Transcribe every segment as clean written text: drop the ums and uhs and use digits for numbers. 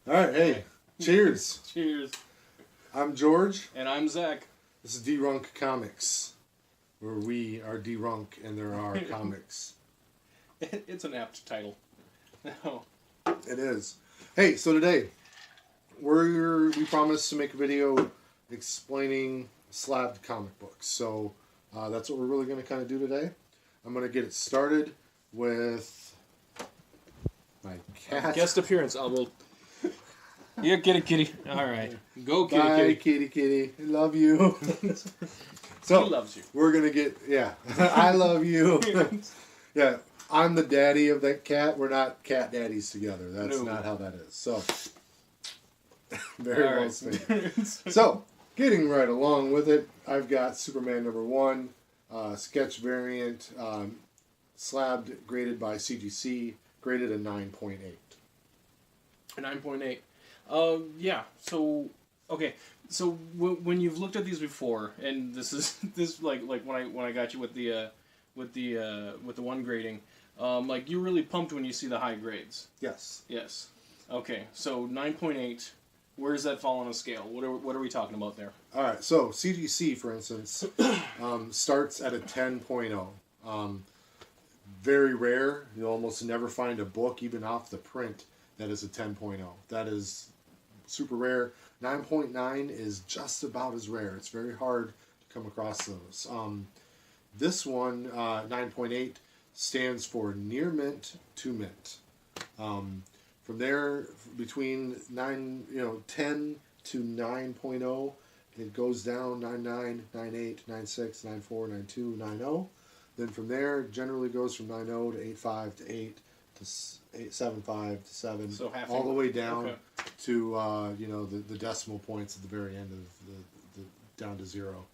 All right, hey, cheers. Cheers. I'm George. And I'm Zach. This is D-Runk Comics, where we are D-Runk and there are comics. It's an apt title. No. It is. Hey, so today, we promised to make a video explaining slabbed comic books. So that's what we're really going to kind of do today. I'm going to get it started with my cat. Guest appearance. Yeah, kitty. All right. Go, kitty, Bye, kitty. I love you. So, he loves you. We're going to get, I love you. Yeah, I'm the daddy of that cat. We're not cat daddies together. That's not how that is. So, very well stated. So, getting right along with it, I've got Superman #1, sketch variant, slabbed, graded by CGC, graded a 9.8. 9.8. Yeah. So, okay. So when you've looked at these before, and this like when I got you with the one grading, like you're really pumped when you see the high grades. Yes. Yes. Okay. So 9.8. Where does that fall on a scale? What are we talking about there? All right. So CGC, for instance, starts at a 10.0. Very rare. You'll almost never find a book, even off the print, that is a 10.0. That is super rare. 9.9 is just about as rare. It's very hard to come across those. This one, 9.8, stands for near mint to mint. From there, between 10 to 9.0, it goes down 9.9, 9.8, 9.6, 9.4, 9.2, 9.0. Then from there, generally goes from 9.0 to 8.5 to 8 to 7.5 to 7, so all the way down to the decimal points at the very end of the down to 0.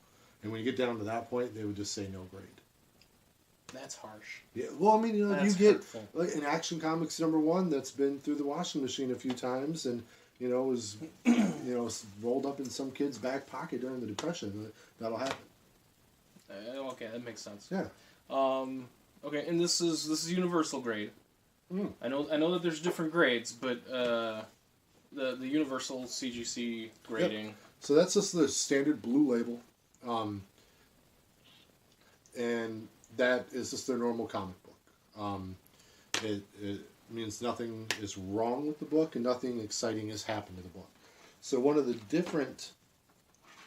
And when you get down to that point, they would just say no grade. That's harsh. Yeah, well, I mean, you get hurtful. An Action Comics #1 that's been through the washing machine a few times, and was rolled up in some kid's back pocket during the Depression. That'll happen. Okay, that makes sense. Yeah. Okay, and this is universal grade. Mm. I know that there's different grades, but the universal CGC grading. Yep. So that's just the standard blue label, and that is just their normal comic book. It means nothing is wrong with the book and nothing exciting has happened to the book. So one of the different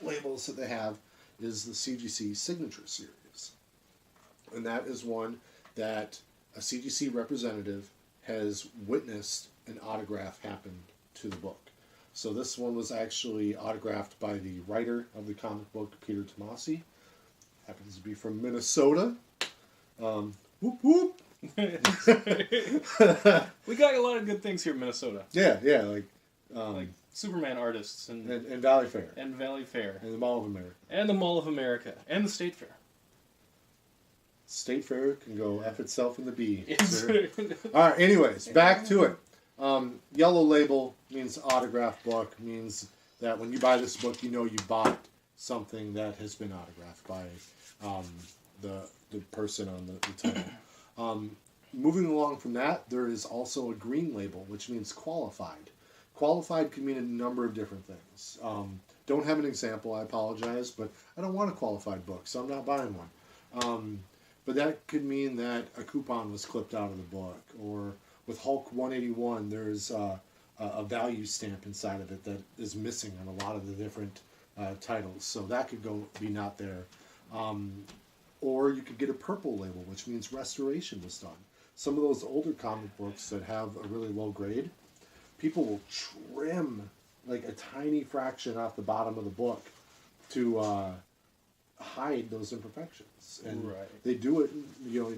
labels that they have is the CGC Signature Series. And that is one that a CGC representative has witnessed an autograph happen to the book. So this one was actually autographed by the writer of the comic book, Peter Tomasi. Happens to be from Minnesota. Whoop whoop. We got a lot of good things here in Minnesota. Yeah, like Superman artists and Valley Fair. And Valley Fair. And the Mall of America. And the Mall of America. And the State Fair. State Fair can go F itself in the B. Yes. All right, anyways, back to it. Yellow label means autographed book, means that when you buy this book, you bought something that has been autographed by the person on the title. Moving along from that, there is also a green label, which means qualified. Qualified can mean a number of different things. Don't have an example, I apologize, but I don't want a qualified book, so I'm not buying one. But that could mean that a coupon was clipped out of the book, or with Hulk 181, there's a value stamp inside of it that is missing on a lot of the different titles, so that could be not there. Or you could get a purple label, which means restoration was done. Some of those older comic books that have a really low grade, people will trim like a tiny fraction off the bottom of the book to hide those imperfections. And they do it,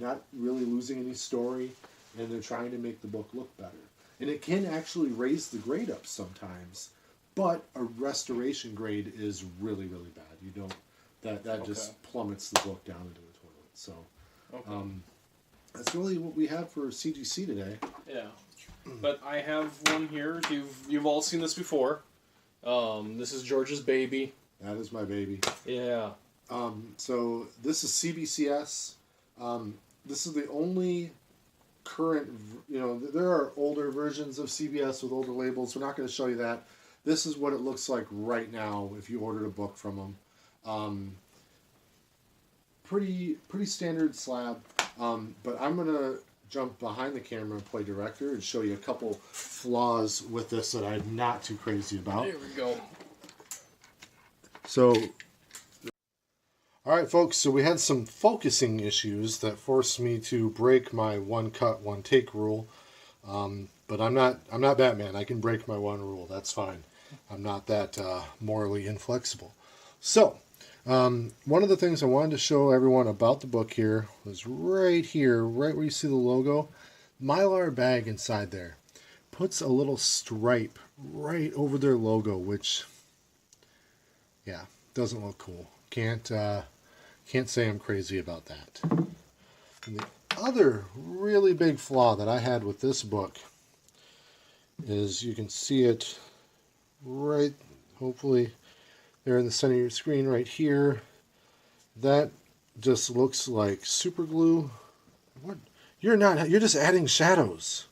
not really losing any story, and they're trying to make the book look better. And it can actually raise the grade up sometimes, but a restoration grade is really, really bad. You don't. That just plummets the book down into the toilet. So, that's really what we have for CGC today. Yeah, but I have one here. You've all seen this before. This is George's baby. That is my baby. Yeah. So this is CBCS. This is the only current, there are older versions of CBS with older labels. We're not going to show you that. This is what it looks like right now if you ordered a book from them. Pretty standard slab. But I'm going to jump behind the camera and play director and show you a couple flaws with this that I'm not too crazy about. There we go. So, all right, folks. So we had some focusing issues that forced me to break my one cut, one take rule. But I'm not Batman. I can break my one rule. That's fine. I'm not that morally inflexible. So, one of the things I wanted to show everyone about the book here was right here, right where you see the logo. Mylar bag inside there puts a little stripe right over their logo, which, yeah, doesn't look cool. Can't say I'm crazy about that. And the other really big flaw that I had with this book is you can see it right, hopefully, there in the center of your screen right here. That just looks like super glue. What? You're just adding shadows.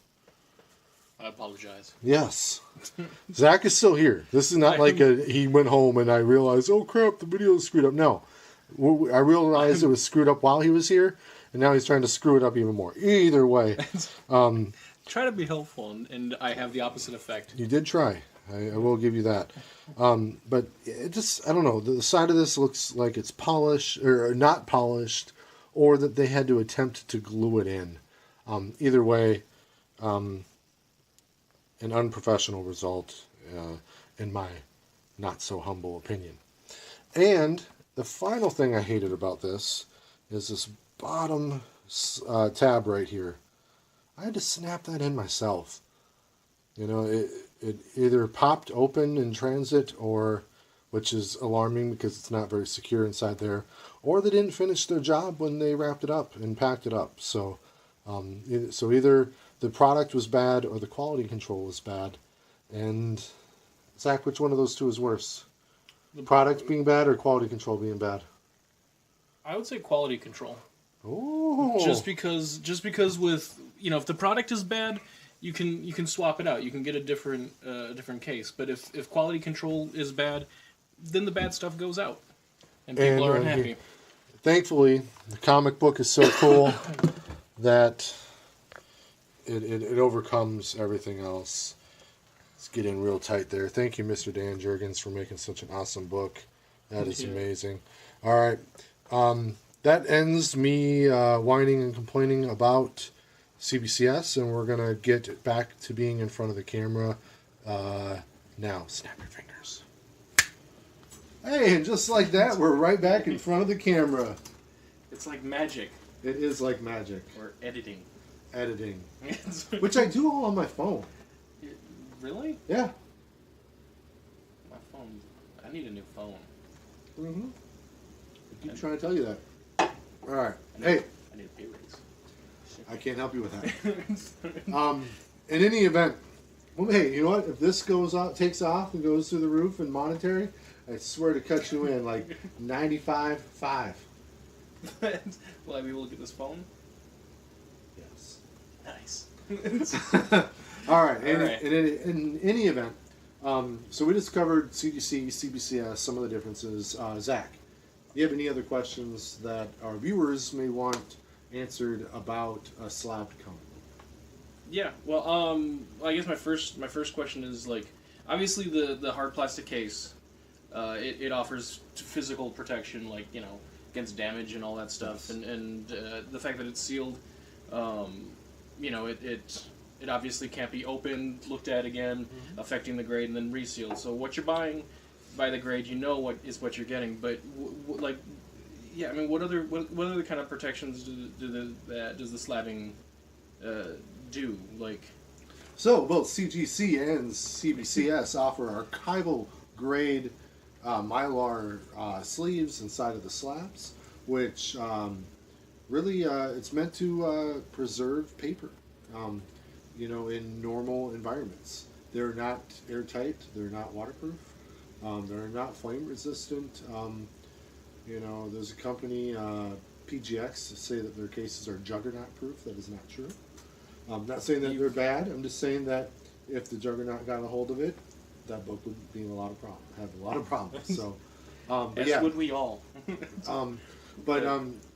I apologize. Yes. Zach is still here. This is not like he went home and I realized, oh crap, the video is screwed up. No. I realized it was screwed up while he was here, and now he's trying to screw it up even more. Either way. Try to be helpful, and I have the opposite effect. You did try. I will give you that. But it just, I don't know, the side of this looks like it's polished, or not polished, or that they had to attempt to glue it in. Either way, an unprofessional result, in my not so humble opinion. And the final thing I hated about this is this bottom tab right here. I had to snap that in myself. It either popped open in transit, or, which is alarming because it's not very secure inside there, or they didn't finish their job when they wrapped it up and packed it up. So, so either the product was bad or the quality control was bad. And Zach, which one of those two is worse? The product being bad or quality control being bad? I would say quality control. Oh. Just because with, if the product is bad, you can swap it out. You can get a different case. But if quality control is bad, then the bad stuff goes out, and people are unhappy. Thankfully, the comic book is so cool that it overcomes everything else. Let's get in real tight there. Thank you, Mr. Dan Jurgens, for making such an awesome book. That is amazing. All right. That ends me whining and complaining about CBCS, and we're going to get back to being in front of the camera now. Snap your fingers. Hey, and just like that, we're right back in front of the camera. It's like magic. It is like magic. Or editing. Editing. Which I do all on my phone. Really? Yeah. My phone. I need a new phone. Mm-hmm. I keep trying to tell you that. All right. Hey. I need a pay raise. I can't help you with that. In any event, well, hey, you know what? If this takes off and goes through the roof in monetary, I swear to cut you in like 95.5. Will I be able to get this phone? Yes. Nice. All right. In any event, so we discovered CGC, CBCS, some of the differences. Zach, do you have any other questions that our viewers may want answered about a slabbed comic book? Yeah. Well, I guess my first question is, like, obviously the hard plastic case, it offers physical protection, like, against damage and all that stuff, yes. and the fact that it's sealed, it obviously can't be opened, looked at again, mm-hmm. affecting the grade, and then resealed. So what you're buying by the grade, what you're getting. But what other kind of protections does the slabbing do? Like, so both CGC and CBCS offer archival grade mylar sleeves inside of the slabs, which really it's meant to preserve paper. In normal environments. They're not airtight, they're not waterproof, they're not flame resistant. There's a company, PGX, to say that their cases are juggernaut proof. That is not true. I'm not saying that they're bad. I'm just saying that if the Juggernaut got a hold of it, that book would be in a lot of problems. Have a lot of problems. So, as would we all.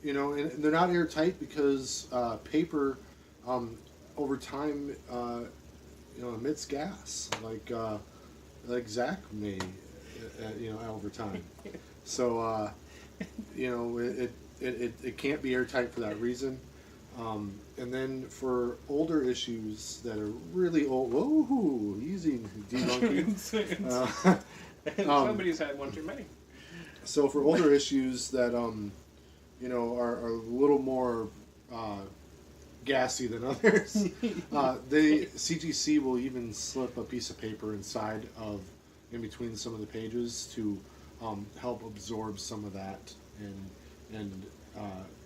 You know, and they're not airtight because paper, over time, you know, emits gas, like Zach may, you know, over time. So, you know, it can't be airtight for that reason. And then for older issues that are really old, whoa, easy, debunking. Somebody's had one too many. So for older issues that you know are a little more gassy than others, CGC will even slip a piece of paper inside of in between some of the pages to help absorb some of that and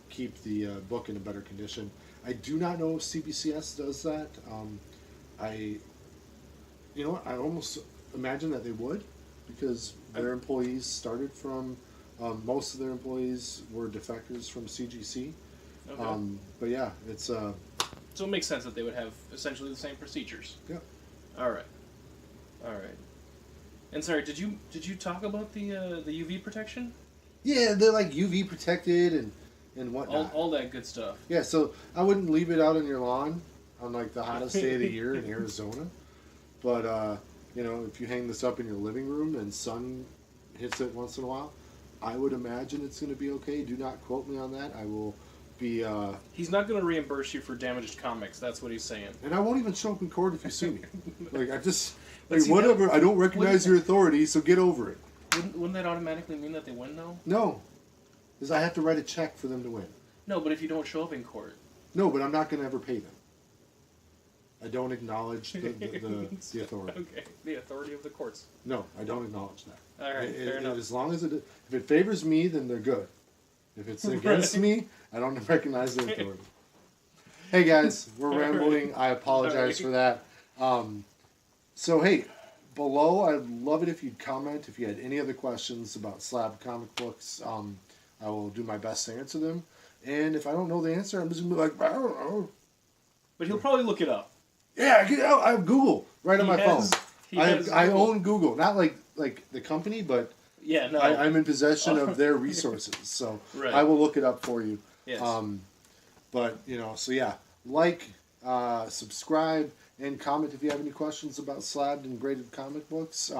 keep the book in a better condition. I do not know if CBCS does that. You know what, I almost imagine that they would, because their employees started from, most of their employees were defectors from CGC. Okay. But yeah, it's... So it makes sense that they would have essentially the same procedures. Yeah. All right. And sorry, did you talk about the UV protection? Yeah, they're like UV protected and whatnot. All that good stuff. Yeah, so I wouldn't leave it out on your lawn on like the hottest day of the year in Arizona. But, you know, if you hang this up in your living room and sun hits it once in a while, I would imagine it's going to be okay. Do not quote me on that. I will be... He's not going to reimburse you for damaged comics. That's what he's saying. And I won't even show up in court if you sue me. Like, I just... Like, whatever. I don't recognize your authority, so get over it. Wouldn't that automatically mean that they win, though? No. Because I have to write a check for them to win. No, but if you don't show up in court... No, but I'm not going to ever pay them. I don't acknowledge the authority. Okay, the authority of the courts. No, I don't acknowledge that. All right, fair enough. As long as if it favors me, then they're good. If it's against me, I don't recognize the authority. Hey guys, we're rambling. I apologize for that. So hey, below, I'd love it if you'd comment if you had any other questions about slab comic books. I will do my best to answer them. And if I don't know the answer, I'm just gonna be like, I don't know. But he'll probably look it up. Yeah, I have Google right on my phone. I own Google, not like the company, but yeah, no. I'm in possession of their resources, so right. I will look it up for you. Yes. But you know, so yeah, like, subscribe, and comment if you have any questions about slabbed and graded comic books.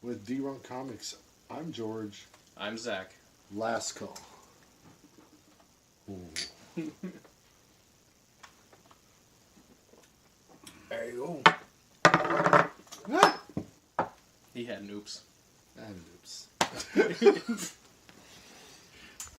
With D-Runk Comics, I'm George. I'm Zach. Last call. There you go. He had an oops. I had an oops.